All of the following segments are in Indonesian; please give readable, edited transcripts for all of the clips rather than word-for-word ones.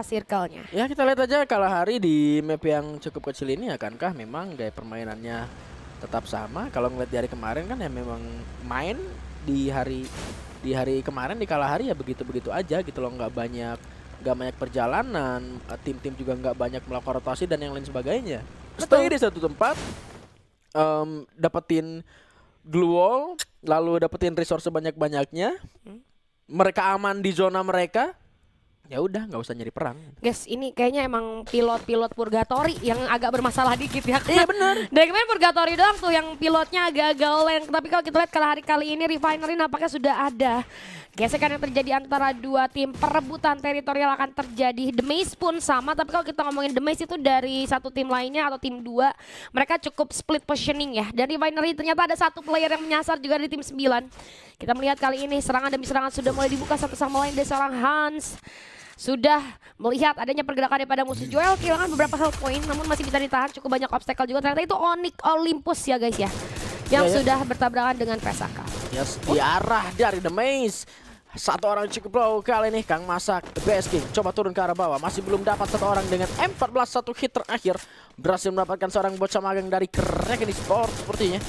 circle-nya. Ya kita lihat aja Kalahari di map yang cukup kecil ini, akankah memang gaya permainannya tetap sama? Kalau ngeliat di hari kemarin kan ya memang main di hari kemarin di Kalahari ya begitu-begitu aja gitu loh, nggak banyak perjalanan, tim-tim juga nggak banyak melakukan rotasi dan yang lain sebagainya. Stay di satu tempat, dapetin glue wall, lalu dapetin resource sebanyak-banyaknya. Mereka aman di zona mereka. Ya udah nggak usah nyari perang. Guys, ini kayaknya emang pilot-pilot purgatory yang agak bermasalah dikit ya. Iya benar. Dari kemarin purgatory doang tuh yang pilotnya agak-agak oleng. Tapi kalau kita lihat Kalahari kali ini Refinery nampaknya sudah ada. Gesekan yang terjadi antara dua tim, perebutan teritorial akan terjadi. The Maze pun sama, tapi kalau kita ngomongin The Maze itu dari satu tim lainnya atau tim 2, mereka cukup split positioning ya. Dan Refinery ternyata ada satu player yang menyasar juga di tim 9. Kita melihat kali ini serangan demi serangan sudah mulai dibuka satu sama lain dari seorang Hans. Sudah melihat adanya pergerakan daripada musuh. Joel kehilangan beberapa health point namun masih bisa ditahan, cukup banyak obstacle juga. Ternyata itu Onyx Olympus ya guys ya, yang sudah bertabrakan dengan Vesaka. Yes, di arah dari The Maze. Satu orang cukup low kali ini Kang Masak. BS King coba turun ke arah bawah, masih belum dapat satu orang dengan M14. Satu hit terakhir berhasil mendapatkan seorang bocah magang dari Kraken Esports sepertinya.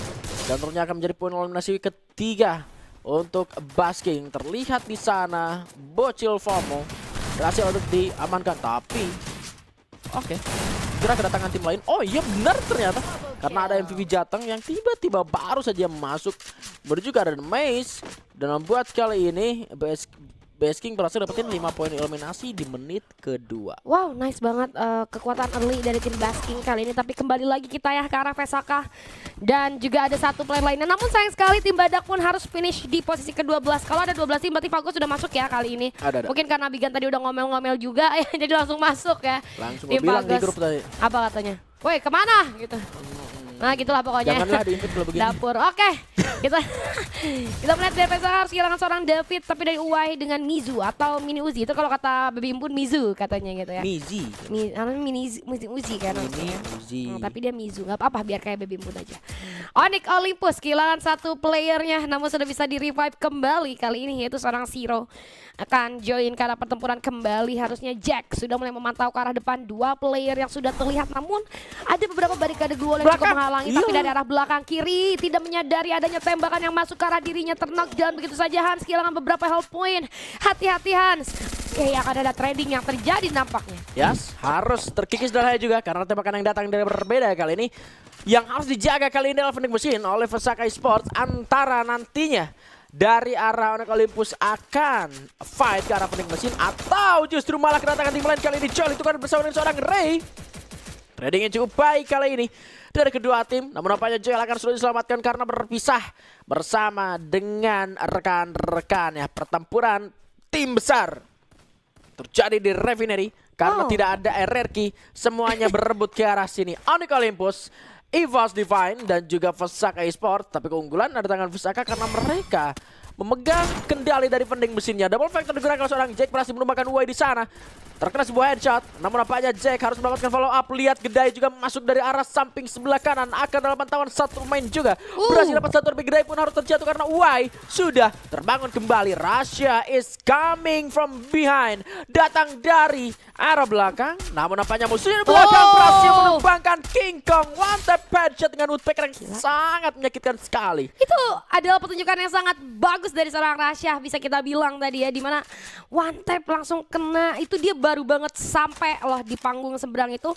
Dan tentunya akan menjadi poin eliminasi ketiga untuk Basking. Terlihat di sana Bocil Fomo berhasil untuk diamankan, tapi oke, kira kedatangan tim lain. Oh iya benar ternyata, karena ada MVP Jateng yang tiba-tiba baru saja masuk menuju ke arah The Maze dan membuat kali ini BS King berhasil dapetin 5 poin eliminasi di menit kedua. Wow, nice banget kekuatan early dari tim Basking kali ini. Tapi kembali lagi kita ya ke arah Vesaka. Dan juga ada satu player lainnya. Namun sayang sekali tim Badak pun harus finish di posisi ke-12. Kalau ada 12 tim berarti Fago sudah masuk ya kali ini. Ada. Mungkin karena Bigan tadi udah ngomel-ngomel juga ya, jadi langsung masuk ya. Langsung tim bilang di Fagus. grup tadi. Apa katanya? Woi kemana? Gitu. Nah gitulah pokoknya. Janganlah diinput kalau begini. Dapur. Oke. Kita melihat dari Vesaka harus kehilangan seorang David, tapi dari Uwai dengan Mizu atau Mini Uzi. Itu kalau kata Baby Impun Mizu katanya gitu ya. Mizi. Mini Uzi kan. Mini Uzi. Tapi dia Mizu, nggak apa-apa biar kayak Baby Impun aja. Onyx Olympus kehilangan satu playernya, namun sudah bisa di revive kembali kali ini, yaitu seorang Zero akan join karena pertempuran kembali. Harusnya Jack sudah mulai memantau ke arah depan. Dua player yang sudah terlihat, namun ada beberapa barikade global yang cukup menghalangi. Tapi dari arah belakang kiri tidak menyadari adanya tembakan yang masuk ke arah dirinya, terknock jalan begitu saja. Hans kehilangan beberapa health point. Hati-hati Hans. Oke, akan ada trading yang terjadi nampaknya. Yes, harus terkikis darahnya juga karena tembakan yang datang dari berbeda kali ini. Yang harus dijaga kali ini adalah vending machine oleh Vesaka Esports. Antara nantinya dari arah Onyx Olympus akan fight ke arah vending machine, atau justru malah kedatangan tim lain kali ini. Joel itu kan bersama dengan seorang Ray. Tradingnya cukup baik kali ini dari kedua tim. Namun nampaknya Joel akan sudah diselamatkan karena berpisah bersama dengan rekan-rekan ya. Pertempuran tim besar terjadi di Refinery karena tidak ada RRQ. Semuanya berebut ke arah sini. Onyx Olympus, EVOS Divine dan juga Vesaka Esports. Tapi keunggulan ada tangan Vesaka karena mereka memegang kendali dari vending mesinnya. Double factor digunakan seorang Jack, berhasil menumbangkan Uwai di sana. Terkena sebuah headshot, namun nampaknya Jack harus mendapatkan follow up. Lihat Gedai juga masuk dari arah samping sebelah kanan. Akan dalam pantauan satu main juga. Berhasil dapat satu, tapi Gedai pun harus terjatuh karena Uwai sudah terbangun kembali. Russia is coming from behind. Datang dari arah belakang, namun nampaknya musuhnya di belakang berhasil menumbangkan King Kong. One tap headshot dengan woodpecker yang sangat menyakitkan sekali. Itu adalah pertunjukan yang sangat bagus dari seorang Russia, bisa kita bilang tadi ya, dimana one tap langsung kena. Itu dia baru banget sampai loh di panggung seberang itu,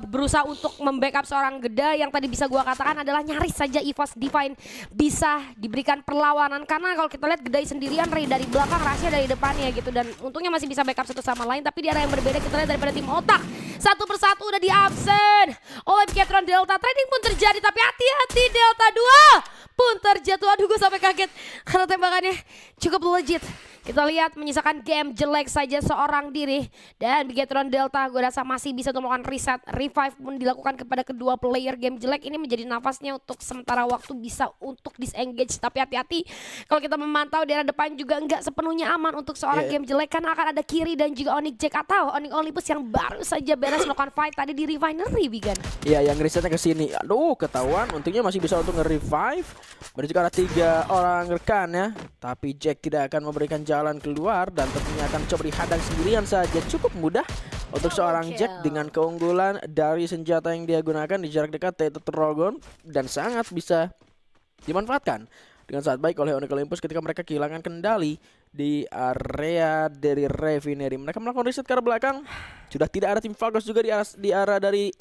berusaha untuk membackup seorang Geda yang tadi bisa gua katakan adalah nyaris saja EVOS Divine bisa diberikan perlawanan. Karena kalau kita lihat Gedai sendirian, Ray dari belakang, Russia dari depannya gitu, dan untungnya masih bisa backup satu sama lain. Tapi di arah yang berbeda kita lihat daripada tim Otak, satu persatu udah di absen oleh Bigetron Delta. Trading pun terjadi, tapi hati-hati, Delta 2 pun terjatuh. Aduh, gue sampai kaget karena tembakannya cukup legit. Kita lihat menyisakan game jelek saja seorang diri. Dan Bigetron Delta gue rasa masih bisa melakukan reset. Revive pun dilakukan kepada kedua player. Game jelek ini menjadi nafasnya untuk sementara waktu bisa untuk disengage. Tapi hati-hati kalau kita memantau daerah depan juga nggak sepenuhnya aman untuk seorang game jelek. Karena akan ada Kiri dan juga Onyx Jack atau Onyx Olympus yang baru saja beres melakukan fight tadi di Refinery, Bigan. Iya, yang resetnya ke sini. Aduh, ketahuan. Untungnya masih bisa untuk nge-revive. Menuju ke arah 3 orang rekan ya. Tapi Jack tidak akan memberikan jalan keluar dan tentunya akan coba dihadang sendirian saja. Cukup mudah untuk seorang Jack dengan keunggulan dari senjata yang dia gunakan di jarak dekat, yaitu Trogon, dan sangat bisa dimanfaatkan dengan sangat baik oleh Onyx Olympus ketika mereka kehilangan kendali di area dari Refinery. Mereka melakukan reset ke arah belakang. Sudah tidak ada tim Falcons juga di arah dari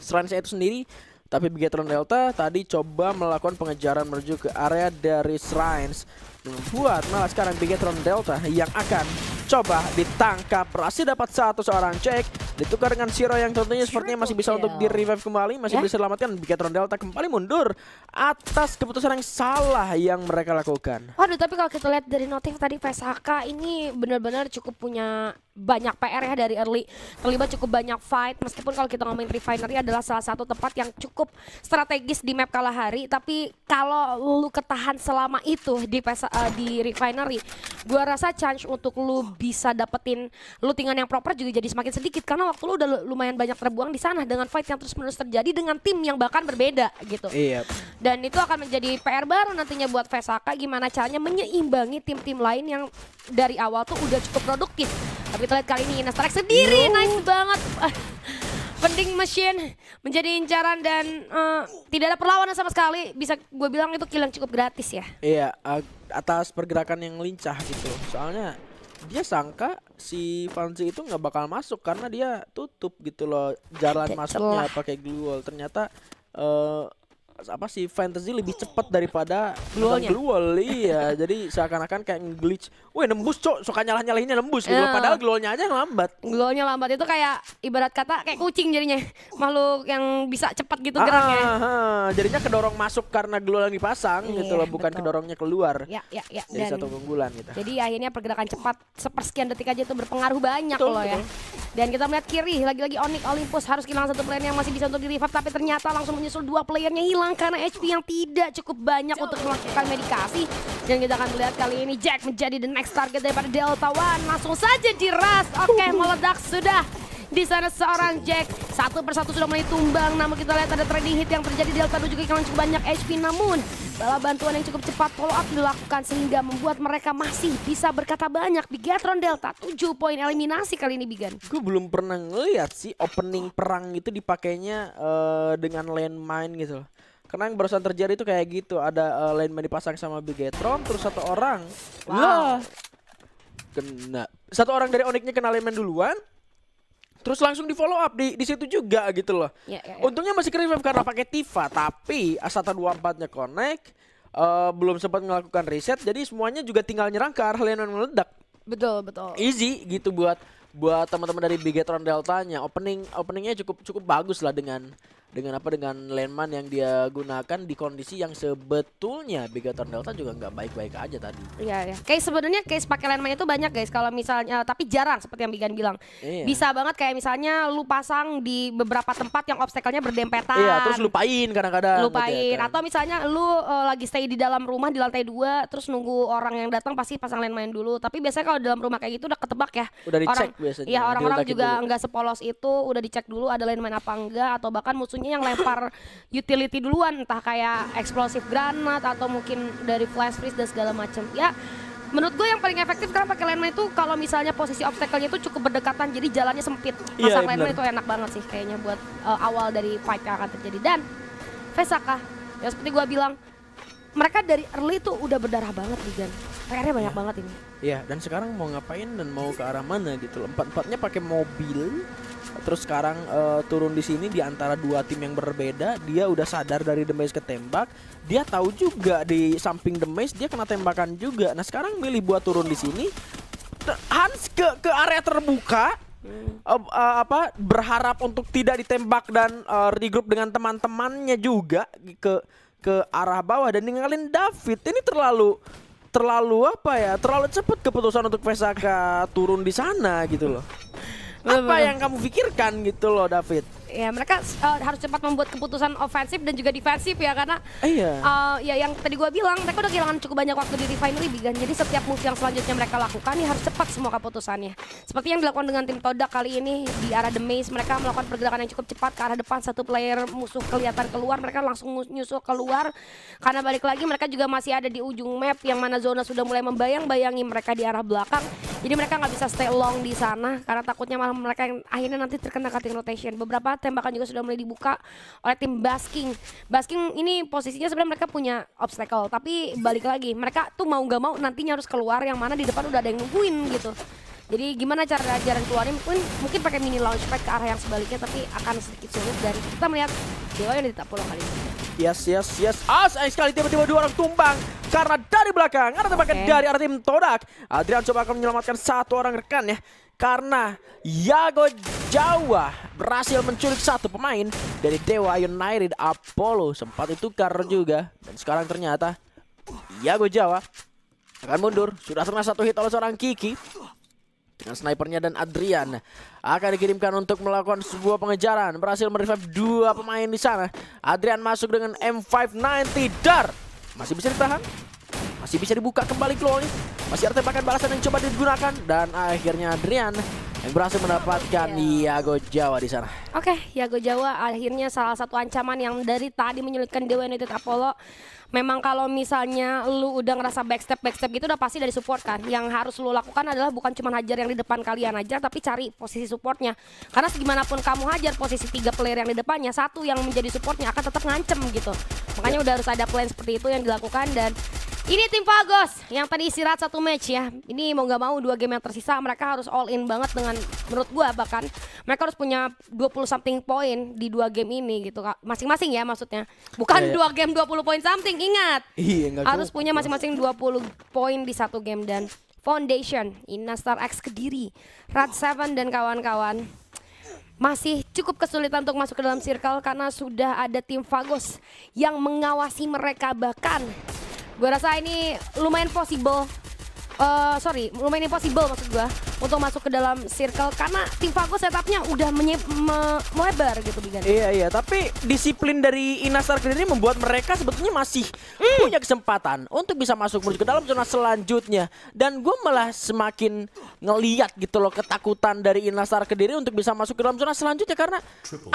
Shrines itu sendiri. Tapi Bigetron Delta tadi coba melakukan pengejaran menuju ke area dari Shrines, membuat malah sekarang Bigetron Delta yang akan coba ditangkap. Berhasil dapat seorang Jack, ditukar dengan Shiro yang tentunya sepertinya masih bisa untuk di-revive kembali, masih bisa diselamatkan. Bigetron Delta kembali mundur atas keputusan yang salah yang mereka lakukan. Waduh, tapi kalau kita lihat dari notif tadi, PSHK ini benar-benar cukup punya banyak PR ya dari early. Terlibat cukup banyak fight, meskipun kalau kita ngomongin Refinery adalah salah satu tempat yang cukup strategis di map Kalahari. Tapi kalau lu ketahan selama itu di Refinery, gua rasa chance untuk lu bisa dapetin lootingan yang proper juga jadi semakin sedikit, karena waktu lu udah lumayan banyak terbuang di sana dengan fight yang terus-menerus terjadi dengan tim yang bahkan berbeda gitu. Iya. Dan itu akan menjadi PR baru nantinya buat VSAK, gimana caranya menyeimbangi tim-tim lain yang dari awal tuh udah cukup produktif. Tapi kita lihat kali ini Inastarex sendiri, nice banget. Vending machine menjadi incaran dan tidak ada perlawanan sama sekali. Bisa gue bilang itu kill yang cukup gratis ya. Iya, atas pergerakan yang lincah gitu. Soalnya dia sangka si Fancy itu nggak bakal masuk karena dia tutup gitu loh jalan masuknya pakai glue wall. Ternyata si Fantasy lebih cepat daripada glue wall. Iya, jadi seakan-akan kayak glitch. Wih, nembus cok, suka nyalah-nyalahinnya nembus gitu. Padahal glue wall-nya aja yang lambat. Glue wall-nya lambat itu kayak ibarat kata kayak kucing jadinya. Makhluk yang bisa cepat gitu geraknya. Jadinya kedorong masuk karena glue wall yang dipasang gitu loh, bukan kedorongnya keluar. Ya. Jadi satu keunggulan gitu. Jadi akhirnya pergerakan cepat sepersekian detik aja itu berpengaruh banyak loh ya. Dan kita melihat kiri, lagi-lagi Onyx Olympus harus kehilangan satu player yang masih bisa untuk di-revive, tapi ternyata langsung menyusul dua playernya hilang karena HP yang tidak cukup banyak untuk melakukan medikasi. Dan kita akan melihat kali ini Jack menjadi the next target daripada Delta One. Langsung saja diras. Oke, meledak sudah. Di sana seorang Jack satu persatu sudah mulai tumbang. Namun kita lihat ada trading hit yang terjadi. Delta juga kehilangan cukup banyak HP, namun bala bantuan yang cukup cepat follow up dilakukan sehingga membuat mereka masih bisa berkata banyak. Bigetron Delta 7 poin eliminasi kali ini, Bigan. Gue belum pernah ngeliat sih opening perang itu dipakainya dengan landmine gitu loh. Karena yang barusan terjadi itu kayak gitu, ada landmine dipasang sama Bigetron, terus satu orang kena, satu orang dari Onyx-nya kena landmine duluan, terus langsung di follow up di situ juga gitu loh. Ya. Untungnya masih ke-revive karena pakai Tifa, tapi A124-nya connect, belum sempat melakukan reset, jadi semuanya juga tinggal nyerang ke arah landmine meledak. Betul. Easy gitu buat teman-teman dari Bigetron Delta-nya. Openingnya cukup bagus lah dengan landmine yang dia gunakan di kondisi yang sebetulnya Bigetron Delta juga nggak baik-baik aja tadi. Iya. Kayak sebenarnya case pakai landmine itu banyak guys. Kalau misalnya, tapi jarang seperti yang Bigan bilang. Iya. Bisa banget kayak misalnya lu pasang di beberapa tempat yang obstacle-nya berdempetan. Iya, terus lupain kadang-kadang. Lupain. Gitu ya, kan? Atau misalnya lu lagi stay di dalam rumah di lantai 2, terus nunggu orang yang datang pasti pasang landmine dulu. Tapi biasanya kalau dalam rumah kayak gitu udah ketebak ya. Udah dicek biasanya. Iya, orang-orang juga nggak sepolos itu. Udah dicek dulu ada landmine apa enggak, atau bahkan musuhnya yang lempar utility duluan, entah kayak eksplosif granat atau mungkin dari flash freeze dan segala macam. Ya, menurut gue yang paling efektif karena pakai landmine itu kalau misalnya posisi obstacle-nya itu cukup berdekatan, jadi jalannya sempit. Pasang landmine itu enak banget sih kayaknya buat awal dari fight yang akan terjadi. Dan VSAK, ya seperti gue bilang, mereka dari early tuh udah berdarah banget nih, Gan. PR-nya banyak banget ini. Iya, dan sekarang mau ngapain dan mau ke arah mana gitu loh. Empat-empatnya pakai mobil. Terus sekarang turun di sini di antara dua tim yang berbeda. Dia udah sadar dari Demise ketembak. Dia tahu juga di samping Demise dia kena tembakan juga. Nah, sekarang milih buat turun di sini. Hans ke area terbuka. Berharap untuk tidak ditembak dan regroup dengan teman-temannya juga ke arah bawah dan ninggalin David. Ini terlalu cepat keputusan untuk VSAK turun di sana gitu loh. Apa yang kamu pikirkan gitu loh, David? Ya mereka harus cepat membuat keputusan ofensif dan juga defensif ya karena Iya. ya yang tadi gua bilang mereka udah kehilangan cukup banyak waktu di refinery Bigan. Jadi setiap move yang selanjutnya mereka lakukan ya harus cepat semua keputusannya. Seperti yang dilakukan dengan tim Todak kali ini di arah The Maze, mereka melakukan pergerakan yang cukup cepat ke arah depan, satu player musuh kelihatan keluar, mereka langsung nyusul keluar karena balik lagi mereka juga masih ada di ujung map yang mana zona sudah mulai membayang-bayangi mereka di arah belakang. Jadi mereka nggak bisa stay long di sana karena takutnya malah mereka yang akhirnya nanti terkena cutting rotation. Beberapa tembakan juga sudah mulai dibuka oleh tim Basking. Basking ini posisinya sebenarnya mereka punya obstacle, tapi balik lagi mereka tuh mau nggak mau nantinya harus keluar yang mana di depan udah ada yang nungguin gitu. Jadi gimana cara jalan keluarnya mungkin pakai mini launchpad ke arah yang sebaliknya tapi akan sedikit sulit dan kita melihat Dewa yang tidak pulang kali ini. Yes. Sayang sekali tiba-tiba dua orang tumbang karena dari belakang ada tembakan dari arah tim Todak. Adrian coba akan menyelamatkan satu orang rekan ya. Karena Yago Jawa berhasil menculik satu pemain dari Dewa United Apollo. Sempat ditukar juga dan sekarang ternyata Yago Jawa akan mundur. Sudah terkena satu hit oleh seorang Kiki. Dengan snipernya dan Adrian akan dikirimkan untuk melakukan sebuah pengejaran. Berhasil merevive dua pemain di sana. Adrian masuk dengan M590 Dar. Masih bisa ditahan. Masih bisa dibuka kembali Glory. Masih ada tembakan balasan yang coba digunakan. Dan akhirnya Adrian yang berhasil mendapatkan Yago Jawa di sana. Oke, Yago Jawa akhirnya salah satu ancaman yang dari tadi menyulitkan Dewa United Apollo. Memang kalau misalnya lu udah ngerasa backstep gitu udah pasti dari support kan. Yang harus lu lakukan adalah bukan cuma hajar yang di depan kalian aja, tapi cari posisi supportnya. Karena segimanapun kamu hajar posisi 3 player yang di depannya, satu yang menjadi supportnya akan tetap ngancem gitu. Makanya udah harus ada plan seperti itu yang dilakukan. Dan ini tim Fagos yang tadi istirahat satu match ya. Ini mau nggak mau 2 game yang tersisa mereka harus all in banget dengan menurut gua bahkan mereka harus punya 20 something point di 2 game ini gitu Kak. Masing-masing ya maksudnya. Bukan 2 game 20 point something, ingat. Iya, Harus punya masing-masing 20 poin di satu game. Dan Foundation, Inastar X Kediri, Rad7 dan kawan-kawan masih cukup kesulitan untuk masuk ke dalam circle karena sudah ada tim Fagos yang mengawasi mereka. Bahkan gue rasa ini lumayan possible, lumayan impossible maksud gue untuk masuk ke dalam circle karena tim Fagos setupnya udah melebar gitu Bigan. Iya, tapi disiplin dari Inastar Kediri membuat mereka sebetulnya masih punya kesempatan untuk bisa masuk menuju ke dalam zona selanjutnya. Dan gue malah semakin ngeliat gitu loh ketakutan dari Inastar Kediri untuk bisa masuk ke dalam zona selanjutnya karena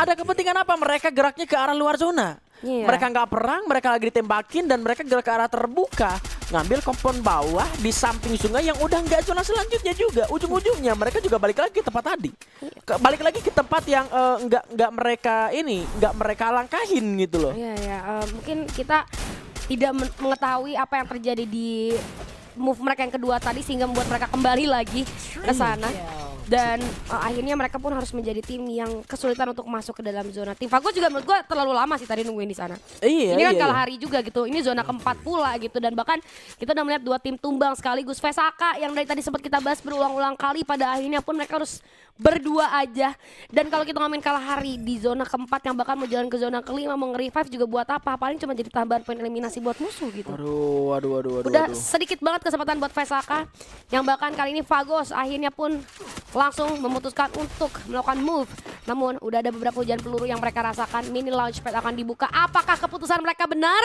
ada kepentingan apa mereka geraknya ke arah luar zona. Iya. Mereka nggak perang, mereka lagi ditembakin dan mereka gerak ke arah terbuka. Ngambil kompon bawah di samping sungai yang udah nggak zona selanjutnya juga. Ujung-ujungnya mereka juga balik lagi ke tempat tadi. Balik lagi ke tempat yang nggak mereka langkahin gitu loh. Iya, mungkin kita tidak mengetahui apa yang terjadi di move mereka yang kedua tadi sehingga membuat mereka kembali lagi ke sana. Dan akhirnya mereka pun harus menjadi tim yang kesulitan untuk masuk ke dalam zona. Tim Fagos juga menurut gue terlalu lama sih tadi nungguin di sana. Ini kan kalah hari juga gitu. Ini zona keempat pula gitu. Dan bahkan kita udah melihat 2 tim tumbang sekaligus. Vesaka yang dari tadi sempat kita bahas berulang-ulang kali, pada akhirnya pun mereka harus berdua aja. Dan kalau kita ngomongin kalah hari di zona keempat yang bahkan mau jalan ke zona kelima, mau nge-revive juga buat apa? Paling cuma jadi tambahan poin eliminasi buat musuh gitu. Aduh. Udah sedikit banget kesempatan buat Vesaka yang bahkan kali ini Fagos akhirnya pun langsung memutuskan untuk melakukan move. Namun udah ada beberapa hujan peluru yang mereka rasakan. Mini launchpad akan dibuka. Apakah keputusan mereka benar?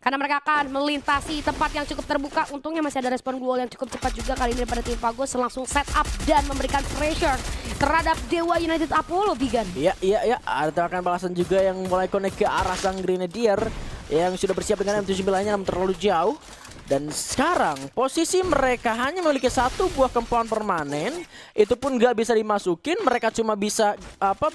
Karena mereka akan melintasi tempat yang cukup terbuka. Untungnya masih ada respon duel yang cukup cepat juga kali ini daripada tim Fagos. Langsung set up dan memberikan pressure terhadap Dewa United Apollo, Bigan. Iya. Ada tembakan balasan juga yang mulai connect ke arah sang Grenadier yang sudah bersiap dengan M79-nya namun terlalu jauh. Dan sekarang posisi mereka hanya memiliki 1 buah compound permanen. Itu pun nggak bisa dimasukin. Mereka cuma bisa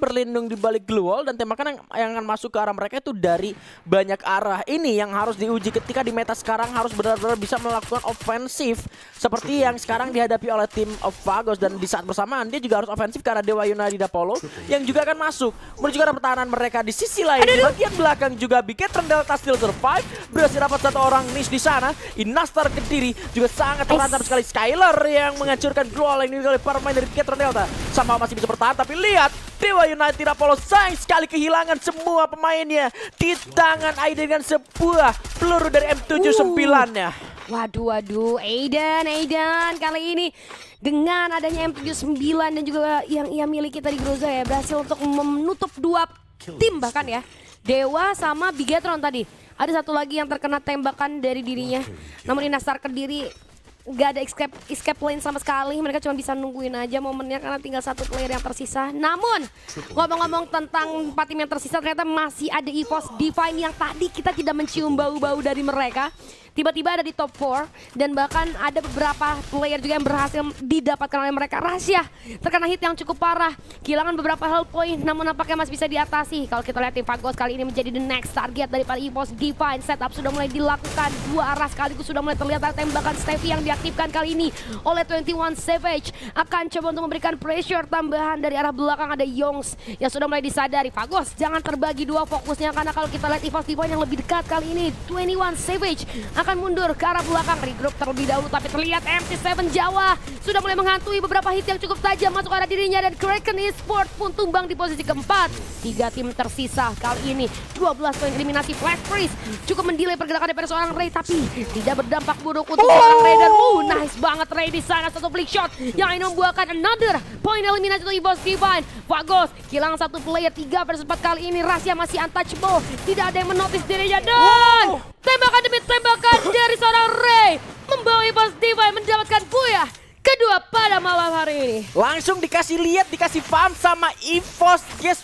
berlindung di balik glue wall. Dan tembakan yang akan masuk ke arah mereka itu dari banyak arah. Ini yang harus diuji ketika di meta sekarang harus benar-benar bisa melakukan ofensif seperti yang sekarang dihadapi oleh tim of Fagos. Dan di saat bersamaan dia juga harus ofensif ke arah Dewa United Apollo yang juga akan masuk menuju ke arah pertahanan mereka. Di sisi lain di bagian belakang juga Bigetron Delta still survive, berhasil dapat 1 orang niche di sana. Inastar Kediri juga sangat terancam sekali. Skyler yang menghancurkan global ini oleh para pemain dari Bigetron Delta sama masih bisa bertahan, tapi lihat Dewa United Apollo sayang sekali kehilangan semua pemainnya di tangan Aiden dengan sebuah peluru dari M79-nya. Waduh, Aiden kali ini dengan adanya M79 dan juga yang ia miliki tadi Groza ya, berhasil untuk menutup 2 tim bahkan ya. Dewa sama Bigetron tadi. Ada satu lagi yang terkena tembakan dari dirinya. Namun Inastar Kediri gak ada escape lane sama sekali. Mereka cuma bisa nungguin aja momennya karena tinggal 1 player yang tersisa. Namun ngomong-ngomong tentang 4 tim yang tersisa, ternyata masih ada EVOS Divine yang tadi kita tidak mencium bau-bau dari mereka. Tiba-tiba ada di top 4 dan bahkan ada beberapa player juga yang berhasil didapatkan oleh mereka. Rasya terkena hit yang cukup parah, kehilangan beberapa health point, namun nampaknya masih bisa diatasi. Kalau kita lihat tim Fagos kali ini menjadi the next target daripada EVOS Divine. Setup sudah mulai dilakukan, 2 arah sekaligus sudah mulai terlihat ada tembakan Steffi yang diaktifkan kali ini oleh 21 Savage. Akan coba untuk memberikan pressure tambahan dari arah belakang, ada Yongs yang sudah mulai disadari. Fagos jangan terbagi 2 fokusnya, karena kalau kita lihat EVOS Divine yang lebih dekat kali ini, 21 Savage akan mundur ke arah belakang, regroup terlebih dahulu, tapi terlihat MC7 Jawa sudah mulai menghantui beberapa hit yang cukup tajam masuk arah dirinya, dan Kraken Esports pun tumbang di posisi keempat. 3 tim tersisa kali ini, 12 poin eliminasi. Flash Freeze cukup mendelay pergerakan daripada seorang Ray, tapi tidak berdampak buruk untuk seorang Ray, dan nice banget Ray di sana, satu flick shot yang ini membuahkan another poin eliminasi untuk EVOS Divine. Fagos kehilangan 1 player, 3 versus 4 kali ini. Rasya masih untouchable, tidak ada yang menotis dirinya, dan tembakan demi tembakan dari seorang Ray membawa EVOS Divine mendapatkan booyah kedua pada malam hari ini. Langsung dikasih lihat, dikasih paham sama EVOS, guys.